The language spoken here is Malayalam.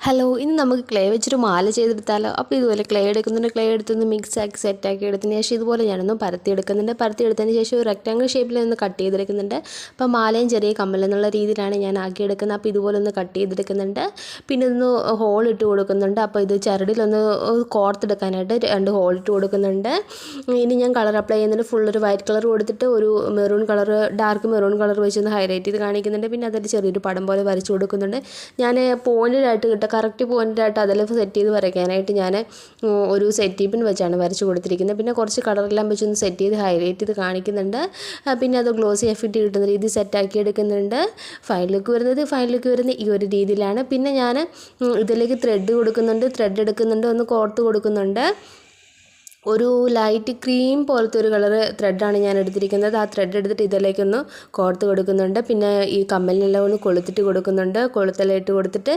ഹലോ, ഇന്ന് നമുക്ക് ക്ലേ വെച്ചൊരു മാല ചെയ്തെടുത്താലോ? അപ്പോൾ ഇതുപോലെ ക്ലേ എടുക്കുന്നുണ്ട്. ക്ലേ എടുത്തൊന്ന് മിക്സാക്കി സെറ്റാക്കി എടുത്തതിന് ശേഷം ഇതുപോലെ ഞാനൊന്ന് പരത്തിയെടുക്കുന്നുണ്ട്. പരത്തിയെടുത്തതിന് ശേഷം ഒരു റെക്റ്റാങ്കിൾ ഷേപ്പിൽ ഒന്ന് കട്ട് ചെയ്തെടുക്കുന്നുണ്ട്. അപ്പോൾ മാലയും ചെറിയ കമ്മലെന്നുള്ള രീതിയിലാണ് ഞാൻ ആക്കിയെടുക്കുന്നത്. അപ്പോൾ ഇതുപോലെ ഒന്ന് കട്ട് ചെയ്തെടുക്കുന്നുണ്ട്. പിന്നെ ഒന്ന് ഹോൾ ഇട്ട് കൊടുക്കുന്നുണ്ട്. അപ്പോൾ ഇത് ചരടിലൊന്ന് കോർത്തെടുക്കാനായിട്ട് 2 ഹോൾ ഇട്ട് കൊടുക്കുന്നുണ്ട്. ഇനി ഞാൻ കളർ അപ്ലൈ ചെയ്യുന്നുണ്ട്. ഫുൾ ഒരു വൈറ്റ് കളർ കൊടുത്തിട്ട് ഒരു maroon colour, dark maroon colour വെച്ചൊന്ന് ഹൈലൈറ്റ് ചെയ്ത് കാണിക്കുന്നുണ്ട്. പിന്നെ അതിൽ ചെറിയൊരു പടം പോലെ വരച്ച് കൊടുക്കുന്നുണ്ട്. ഞാൻ പോയിൻ്റഡായിട്ട് കറക്റ്റ് പോയിൻ്റഡായിട്ട് അതിൽ സെറ്റ് ചെയ്ത് വരയ്ക്കാനായിട്ട് ഞാൻ ഒരു സെറ്റി പിൻ വെച്ചാണ് വരച്ച് കൊടുത്തിരിക്കുന്നത്. പിന്നെ കുറച്ച് കളറെല്ലാം വെച്ചൊന്ന് സെറ്റ് ചെയ്ത് ഹൈലൈറ്റ് ചെയ്ത് കാണിക്കുന്നുണ്ട്. പിന്നെ അത് ഗ്ലോസി എഫക്റ്റ് കിട്ടുന്ന രീതി സെറ്റാക്കി എടുക്കുന്നുണ്ട്. ഫൈനൽ ലുക്ക് വരുന്നത് ഈ ഒരു രീതിയിലാണ്. പിന്നെ ഞാൻ ഇതിലേക്ക് ത്രെഡ് എടുക്കുന്നുണ്ട്, ഒന്ന് കോർത്ത് കൊടുക്കുന്നുണ്ട്. ഒരു ലൈറ്റ് ക്രീം പോലത്തെ ഒരു കളർ ത്രെഡാണ് ഞാൻ എടുത്തിരിക്കുന്നത്. ആ ത്രെഡ് എടുത്തിട്ട് ഇതിലേക്കൊന്ന് കോർത്ത് കൊടുക്കുന്നുണ്ട്. പിന്നെ ഈ കമ്മലിനെല്ലാം ഒന്ന് കൊളുത്തിട്ട് കൊടുക്കുന്നുണ്ട്. കൊളുത്തെല്ലാം ഇട്ട് കൊടുത്തിട്ട്